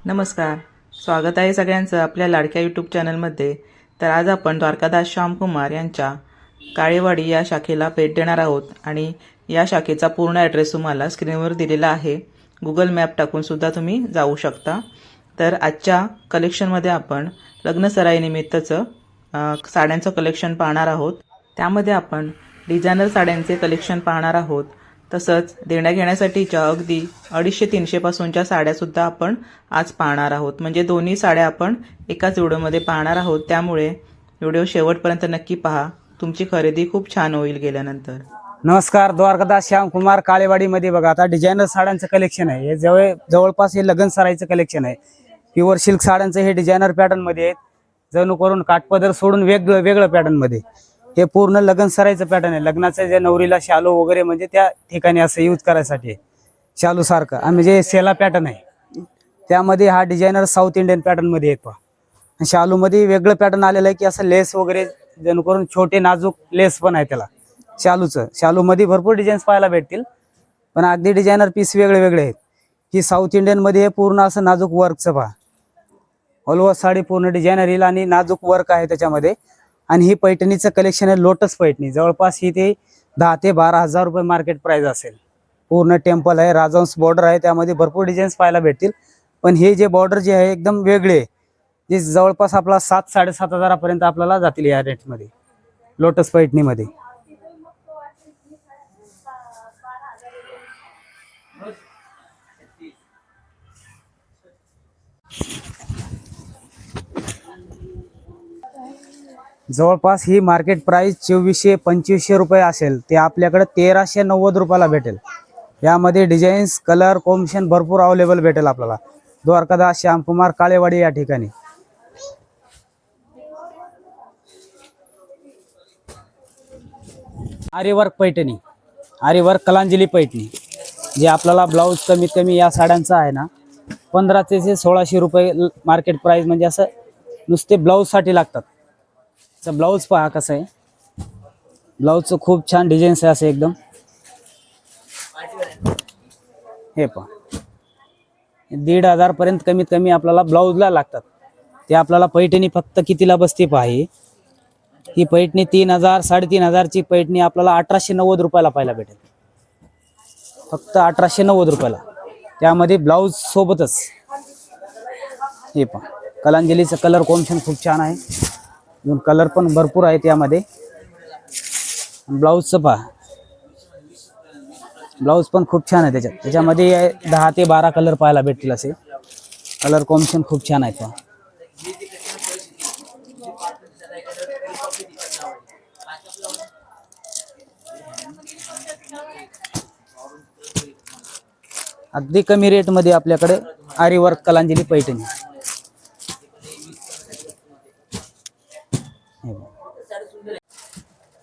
नमस्कार, स्वागत आहे सगळ्यांचं आपल्या लाडक्या यूट्यूब चॅनलमध्ये। तर आज आपण द्वारकादास श्यामकुमार यांच्या काळेवाडी या शाखेला भेट देणार आहोत आणि या शाखेचा पूर्ण ॲड्रेस तुम्हाला स्क्रीनवर दिलेला आहे। गुगल मॅप टाकून सुद्धा तुम्ही जाऊ शकता। तर आजच्या कलेक्शनमध्ये आपण लग्नसराईनिमित्तचं साड्यांचं कलेक्शन पाहणार आहोत। त्यामध्ये आपण डिझायनर साड्यांचे कलेक्शन पाहणार आहोत। तसंच देण्या घेण्यासाठीच्या अगदी 250-300 पासूनच्या साड्यासुद्धा आपण आज पाहणार आहोत। म्हणजे दोन्ही साड्या आपण एकाच व्हिडिओमध्ये पाहणार आहोत, त्यामुळे व्हिडिओ शेवटपर्यंत नक्की पहा। तुमची खरेदी खूप छान होईल गेल्यानंतर। नमस्कार, द्वारकादास श्यामकुमार काळेवाडीमध्ये बघा आता डिझायनर साड्यांचं कलेक्शन आहे। हे जवळपास हे लग्न सराईचं कलेक्शन आहे। प्युअर सिल्क साड्यांचं हे डिझायनर पॅटर्नमध्ये आहेत। जणू करून काठपदर सोडून वेगळं पॅटर्नमध्ये हे पूर्ण लग्न सराईचं पॅटर्न आहे। लग्नाचं जे नवरीला शालू वगैरे म्हणजे त्या ठिकाणी असं यूज करायसाठी शालू सारखं आम्ही जे सेला पॅटर्न आहे त्यामध्ये हा डिझायनर साऊथ इंडियन पॅटर्नमध्ये येतो। शालूमध्ये वेगळं पॅटर्न आलेलं आहे की असं लेस वगैरे जणू करून छोटे नाजूक लेस पण आहे त्याला शालूमध्ये भरपूर डिझाईन्स पाहायला भेटतील, पण अगदी डिझायनर पीस वेगळे आहेत। ही साऊथ इंडियन मध्ये हे पूर्ण असं नाजूक वर्कचं पहा, ऑल ओव्हर साडी पूर्ण डिझायनर येईल आणि नाजूक वर्क आहे त्याच्यामध्ये। आणि ही पैठणीचं कलेक्शन आहे लोटस पैठणी। जवळपास ही ते 10 ते 12 हजार रुपये मार्केट प्राइस असेल। पूर्ण टेम्पल आहे, राजहंस बॉर्डर आहे, त्यामध्ये भरपूर डिझाईन्स पाहायला भेटतील। पण हे जे बॉर्डर जे आहे एकदम वेगळे, जे जवळपास आपला 7-7.5 हजारापर्यंत आपल्याला जातील या रेटमध्ये लोटस पैठणीमध्ये। जवळपास ही मार्केट प्राइस 2400-2500 रुपये असेल, ते आपल्याकडे 1390 रुपयाला भेटेल। यामध्ये डिझाईन्स कलर कॉम्बिनेशन भरपूर अवेलेबल भेटेल आपल्याला द्वारकादास श्यामकुमार काळेवाडी या ठिकाणी। आरीवर्क पैठणी, आरीवर्क कलांजली पैठणी, जे आपल्याला ब्लाऊज कमीत कमी या साड्यांचा आहे ना 1500 ते 1600 रुपये मार्केट प्राइस। म्हणजे असं नुसते ब्लाऊजसाठी लागतात। ब्लाऊज पहा कसं आहे, ब्लाऊजचं खूप छान डिझाईन्स आहे असं एकदम। हे पहा 1500 पर्यंत कमीत कमी आपल्याला ब्लाऊजला लागतात। ते आपल्याला पैठणी फक्त कितीला बसते पहा, ही पैठणी 3000-3500 ची पैठणी आपल्याला 1890 रुपयाला पाहायला भेटेल, फक्त 1890 रुपयाला, त्यामध्ये ब्लाऊज सोबतच। हे पहा कलांजलीचं कलर कॉम्बिनेशन खूप छान आहे, कलर पण भरपूर आहेत यामध्ये। ब्लाऊजचं पहा, ब्लाऊज पण खूप छान आहे त्याच्यामध्ये 10 ते 12 कलर पाहायला भेटतील असे। कलर कॉम्बिनेशन खूप छान आहे पहा। अगदी कमी रेट मध्ये आपल्याकडे आरीवर्क कलांजली पैठणी।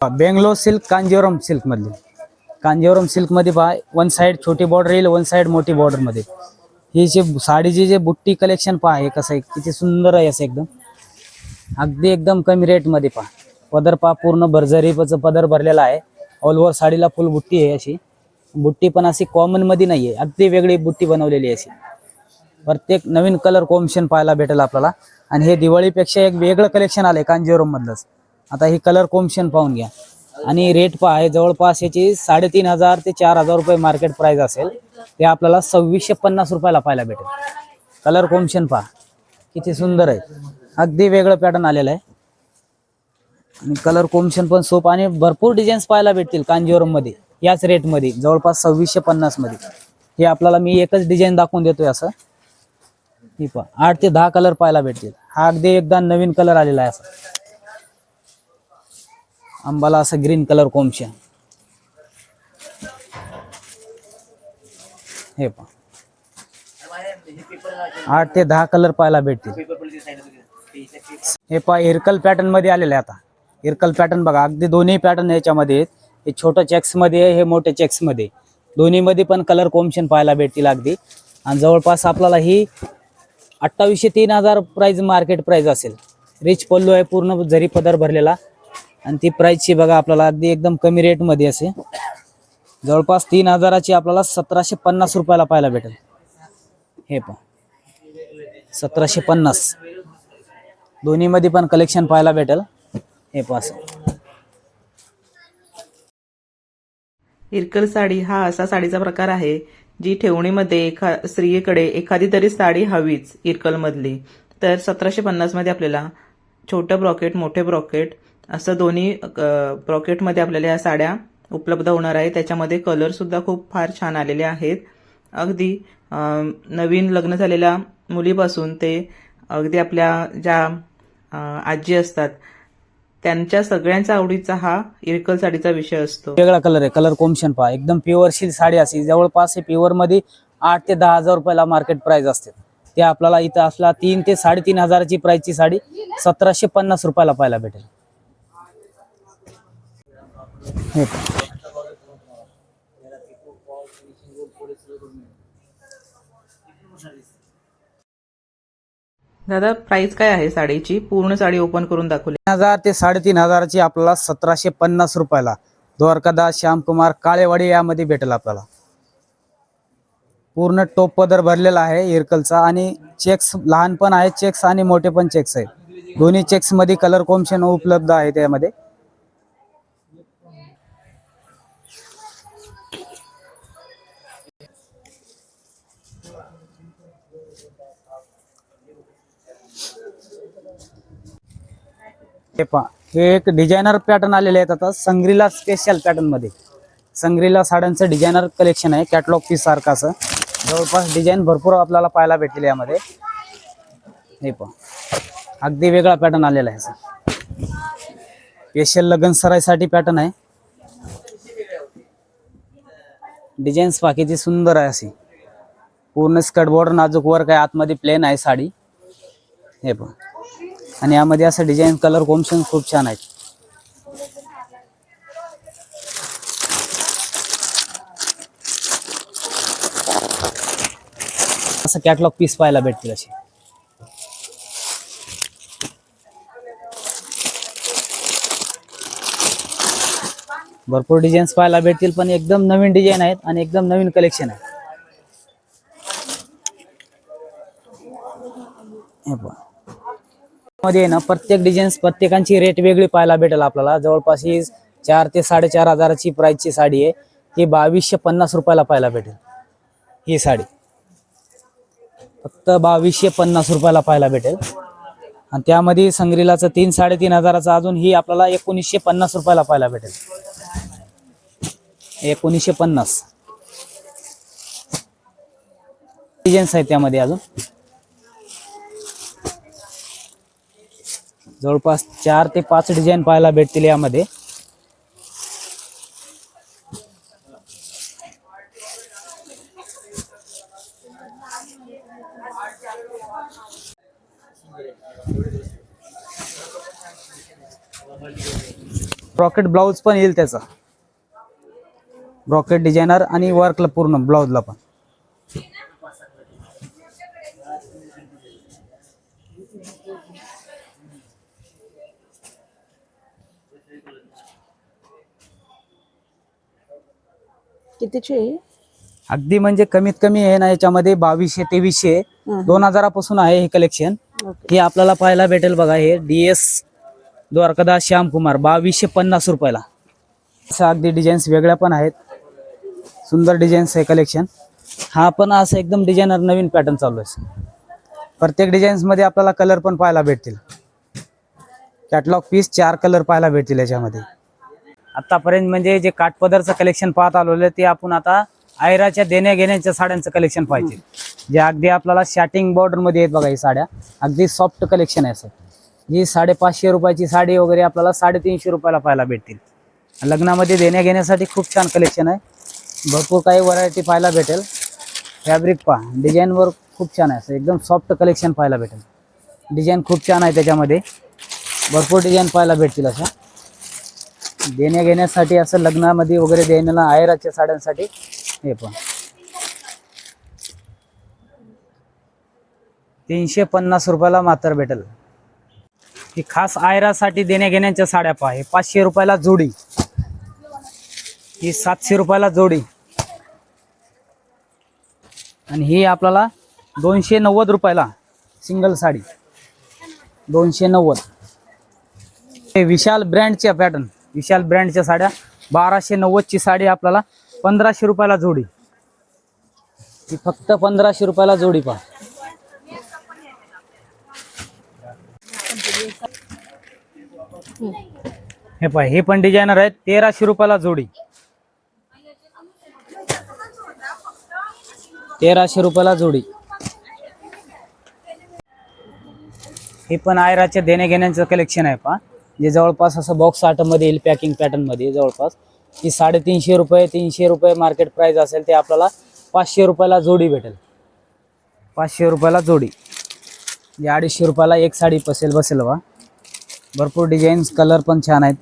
बेंगलोर सिल्क, कांजीवरम सिल्क मधली, कांजीवरम सिल्क मध्ये पहा वन साइड छोटी बॉर्डर येईल, वन साइड मोठी बॉर्डर मध्ये। ही जे साडीची जे बुट्टी कलेक्शन पहा, हे कसं आहे किती सुंदर आहे असं एकदम, अगदी एकदम कमी रेट मध्ये पहा। पदर पहा पूर्ण भरजरीचं पदर भरलेला आहे, ऑल ओव्हर साडीला फुल बुट्टी आहे अशी। बुट्टी पण अशी कॉमन मध्ये नाहीये, अगदी वेगळी बुट्टी बनवलेली आहे अशी। प्रत्येक नवीन कलर कॉम्बिनेशन पाहायला भेटेल आपल्याला। आणि हे दिवाळीपेक्षा एक वेगळं कलेक्शन आलंय कांजीवरम मधलंच। आता ही कलर कॉम्बिनेशन पाहून घ्या आणि रेट पहा आहे, जवळपास याची 3500 ते 4000 रुपये मार्केट प्राइस असेल, ते आपल्याला 2650 रुपयाला पाहायला भेटेल। कलर कॉम्बिनेशन पहा किती सुंदर आहे, अगदी वेगळं पॅटर्न आलेलं आहे आणि कलर कॉम्बिनेशन पण सोप आणि भरपूर डिझाईन्स पाहायला भेटतील कांजीवरम मध्ये याच रेट मध्ये, जवळपास 2650 मध्ये। हे आपल्याला मी एकच डिझाईन दाखवून देतोय असं। ही पहा 8 ते 10 कलर पाहायला भेटतील। हा अगदी एकदा नवीन कलर आलेला आहे असं, आंबाला असं ग्रीन कलर कॉम्बिनेशन। हे पहा 8 ते 10 कलर पाहायला भेटतील। हे पहा इरकल पॅटर्न मध्ये आलेलं आहे। आता इरकल पॅटर्न बघा, अगदी दोन्ही पॅटर्न याच्यामध्ये आहेत। हे छोटं चेक्स मध्ये आहे, हे मोठे चेक्स मध्ये, दोन्ही मध्ये पण कलर कॉम्बिनेशन पाहायला भेटतील अगदी। आणि जवळपास आपल्याला ही 2800-3000 प्राइस मार्केट प्राइस असेल। रिच पल्लू आहे, पूर्ण जरी पदर भरलेला, आणि ती प्राइसची बघा आपल्याला अगदी एकदम कमी रेट मध्ये असे जवळपास 3000ची आपल्याला 1750 रुपयाला पाहायला भेटेल। हे पहा 1750. दोन्हीमध्ये पण कलेक्शन पाहायला भेटेल. हे पास इरकल साडी हा असा साडीचा प्रकार आहे जी ठेवणीमध्ये स्त्रियेकडे एखादी तरी साडी हवीच इरकलमधली. तर 1750 मध्ये आपल्याला छोटं ब्रॉकेट मोठे ब्रॉकेट असं दोन्ही ब्रॉकेटमध्ये आपल्याला या साड्या उपलब्ध होणार आहे. त्याच्यामध्ये कलरसुद्धा खूप फार छान आलेले आहेत. अगदी नवीन लग्न झालेल्या मुलीपासून ते अगदी आपल्या ज्या आजी असतात त्यांच्या सगळ्यांचा आवडीचा हा इरकल साडीचा विषय असतो. वेगळा कलर आहे. कलर कॉम्बिनेशन पहा, एकदम प्युअर सिल्क साडी अशी जवळपास प्युअर मध्ये 8 ते 10,000 रुपयाला मार्केट प्राइस असते. ते आपल्याला इथं असला 3 ते 3.5 हजाराची प्राइसची साडी 1750 रुपयाला पाहायला भेटेल. हे दादा प्राइस काय आहे साडीची? पूर्ण साडी ओपन करून दाखवली. 3,000 ते 3,500ची आपल्याला 1750 रुपयाला द्वारकादास श्यामकुमार काळेवाडी यामध्ये भेटेल आपल्याला. पूर्ण टोप पदर भरलेला आहे इरकलचा आणि चेक्स लहान पण आहे चेक्स आणि मोठे पण चेक्स आहेत. दोन्ही चेक्स मध्ये कलर कॉम्बिनेशन उपलब्ध आहे त्यामध्ये. हे पहा, हे एक डिझायनर पॅटर्न आलेले आहेत आता संग्रीला स्पेशल पॅटर्न मध्ये. संग्रीला साड्यांचं डिझायनर कलेक्शन आहे कॅटलॉग पीस सारखं असं. जवळपास डिझाईन भरपूर आपल्याला पाहायला भेटतील यामध्ये. हे पहा, अगदी वेगळा पॅटर्न आलेला आहे. स्पेशल लग्न सराईसाठी पॅटर्न आहे. डिझाईन्स बाकीची सुंदर आहे अशी. पूर्ण स्कर्ट बॉर्डर नाजूक वर्क आहे. आतमध्ये प्लेन आहे साडी. हे पहा, आणि यामध्ये असं डिझाईन कलर कॉम्बिनेशन खूप छान आहेत. असं कॅटलॉग पीस पाहायला भेटतील असे. भरपूर डिझाईन्स पाहायला भेटतील पण एकदम नवीन डिझाईन आहेत आणि एकदम नवीन कलेक्शन आहे. हे पहा, मध्ये ना प्रत्येक डिझाईन्स प्रत्येकांची रेट वेगळी पाहायला भेटेल आपल्याला. जवळपास ही 4 ते 4.5 हजाराची प्राइसची साडी आहे. ही 2250 रुपयाला पाहायला भेटेल. ही साडी फक्त 2250 रुपयाला पाहायला भेटेल. आणि त्यामध्ये संग्रीलाचं 3-3.5 हजाराचं अजून ही आपल्याला 1950 रुपयाला पाहायला भेटेल. 1950 डिझाईन्स आहेत त्यामध्ये. अजून जवळपास 4 ते 5 डिझाईन पाहायला भेटतील यामध्ये. ब्रॉकेट ब्लाउज पण येईल त्याचा. ब्रॉकेट डिझायनर आणि वर्कला पूर्ण ब्लाउजला पण. कितीची आहे? अगदी म्हणजे कमीत कमी आहे ना याच्यामध्ये 2200-2300 2000 आहे हे कलेक्शन. हे आपल्याला पाहायला भेटेल बघा. हे DS द्वारकादास श्यामकुमार 2250 रुपयाला. असं अगदी डिझाईन्स वेगळ्या पण आहेत. सुंदर डिझाईन्स आहे कलेक्शन. हा पण असं एकदम डिझायनर नवीन पॅटर्न चालू आहे. प्रत्येक डिझाईन्स मध्ये आपल्याला कलर पण पाहायला भेटतील. कॅटलॉग पीस 4 कलर पाहायला भेटतील याच्यामध्ये. आतापर्यंत म्हणजे जे काठपदरचं कलेक्शन पाहत आलेलं ते आपण आता आयराच्या देण्या घेण्याच्या साड्यांचं कलेक्शन पाहिजे. जे अगदी आपल्याला शॅटिंग बॉर्डर मध्ये आहेत बघा. ही साड्या अगदी सॉफ्ट कलेक्शन आहे. असं जी 550 रुपयाची साडी वगैरे आपल्याला 350 रुपयाला पाहायला भेटतील. लग्नामध्ये देण्या घेण्यासाठी खूप छान कलेक्शन आहे. भरपूर काही व्हरायटी पाहायला भेटेल. फॅब्रिक पहा, डिझाईन वर्क खूप छान आहे. असं एकदम सॉफ्ट कलेक्शन पाहायला भेटेल. डिझाईन खूप छान आहे त्याच्यामध्ये. भरपूर डिझाईन पाहायला भेटतील अशा देण्या घेण्यासाठी. असं लग्नामध्ये वगैरे देण्याला आयराच्या साड्यांसाठी. हे पण 350 रुपयाला मात्र भेटेल. ही खास आयरासाठी देण्या घेण्याच्या साड्या पहा. हे 500 रुपयाला जोडी. ही 700 रुपयाला जोडी. आणि ही आपल्याला 290 रुपयाला सिंगल साडी 290. हे विशाल ब्रँडच्या पॅटर्न, विशाल ब्रँडच्या साड्या 1290 ची साडी आपल्याला 1500 रुपयाला जोडी. ही फक्त 1500 रुपयाला जोडी पहा. हे पहा, हे पण डिझायनर आहेत 1300 रुपयाला जोडी. 1300 रुपयाला जोडी. हे पण आयराच्या देणे घेण्याचं कलेक्शन आहे पहा, जे जवळपास असं बॉक्स आर्ट मध्ये येईल, पॅकिंग पॅटर्न मध्ये. जवळपास ही 350 रुपये 300 रुपये मार्केट प्राइस असेल, ते आपल्याला 500 रुपयाला जोडी भेटेल. 500 रुपयाला जोडी. 250 रुपयाला एक साडी बसेल बा. भरपूर डिझाईन्स, कलर पण छान आहेत.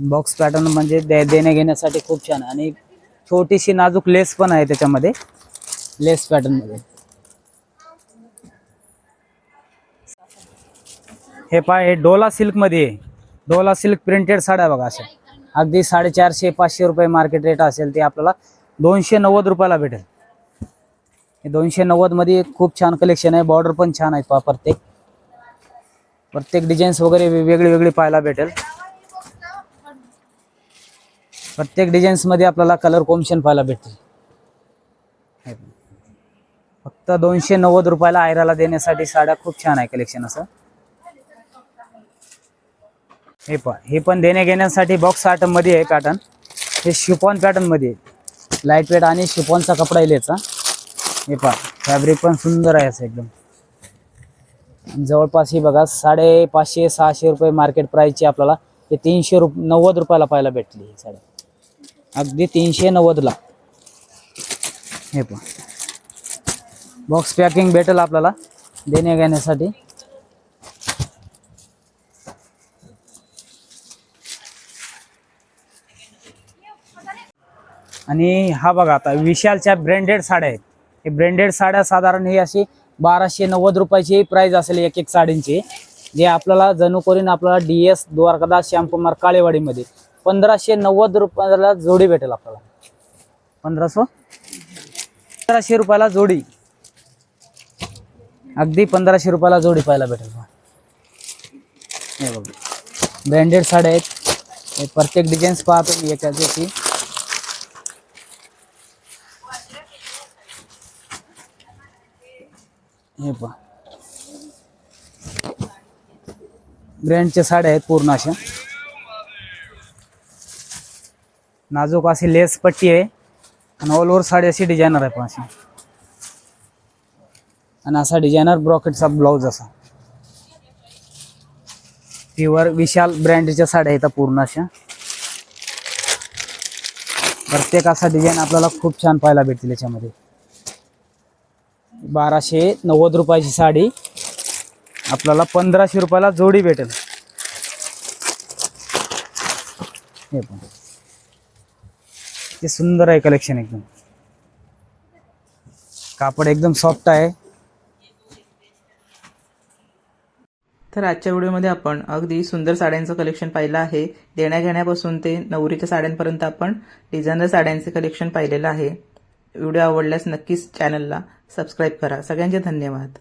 बॉक्स पॅटर्न म्हणजे देणे घेण्यासाठी खूप छान. आणि छोटीशी नाजूक लेस पण आहे त्याच्यामध्ये, लेस पॅटर्न मध्ये. हे पहा, हे डोला सिल्क मध्ये आहे. डोला सिल्क प्रिंटेड साड्या बघा अशा. अगदी 450-500 रुपये मार्केट रेट असेल, ते आपल्याला 290 रुपयाला भेटेल. हे 290 मध्ये खूप छान कलेक्शन आहे. बॉर्डर पण छान आहे पहा. प्रत्येक डिझाईन्स वगैरे वेगळी वेगळी पाहायला भेटेल. प्रत्येक डिझाईन्स मध्ये आपल्याला कलर कॉम्बिनेशन पाहायला भेटेल. फक्त 290 रुपयाला आयराला देण्यासाठी साड्या खूप छान आहे कलेक्शन असं. हे पहा, हे पण देणे घेण्यासाठी बॉक्स आर्ट मध्ये आहे पॅटर्न. हे शिफॉन पॅटर्न मध्ये आहे. लाईट वेट आणि शिफॉनचा कपडा येईल याचा. हे पहा, फॅब्रिक पण सुंदर आहे असं एकदम. जवळपास ही बघा 550-600 रुपये मार्केट प्राइसची आपल्याला ते 390 रुपयाला पाहायला भेटली ही साडी. अगदी 390 ला. हे पहा, बॉक्स पॅकिंग भेटेल आपल्याला देणे घेण्यासाठी. आणि हा बघा, आता विशालच्या ब्रँडेड साड्या आहेत. हे ब्रँडेड साड्या साधारण ही अशी 1290 रुपयाची प्राइस असेल एक एक साडींची. जे आपल्याला जणू करून आपल्याला DS द्वारकादास श्यामकुमार काळेवाडीमध्ये 1590 रुपयाला जोडी भेटेल आपल्याला. 1500 रुपयाला जोडी. अगदी 1500 रुपयाला जोडी पाहायला भेटेल. हे बघा, ब्रँडेड साड्या आहेत. हे प्रत्येक डिझाईन्स पाहतो मी एकाची. हे पहा, ब्रँडच्या साड्या आहेत पूर्ण अशा. नाजूक अशी लेस पट्टी आहे आणि ऑल ओव्हर साडी अशी डिझायनर आहे पण अशी. आणि असा डिझायनर ब्रॉकेटचा ब्लाउज असा. प्युअर विशाल ब्रँडच्या साड्या आहेत पूर्ण अशा. प्रत्येक असा डिझाईन आपल्याला खूप छान पाहायला भेटतील याच्यामध्ये. 1290 रुपयाची साडी आपल्याला 1500 रुपयाला जोडी भेटेल. हे पण ते सुंदर आहे कलेक्शन एकदम. कापड एकदम सॉफ्ट आहे. तर आजच्या व्हिडिओमध्ये आपण अगदी सुंदर साड्यांचं कलेक्शन पाहिलं आहे. देण्या घेण्यापासून ते नवरीच्या साड्यांपर्यंत आपण डिझायनर साड्यांचे कलेक्शन पाहिलेलं आहे. व्हिडिओ आवडल्यास नक्कीच चॅनलला सबस्क्राईब करा. सगळ्यांचे धन्यवाद.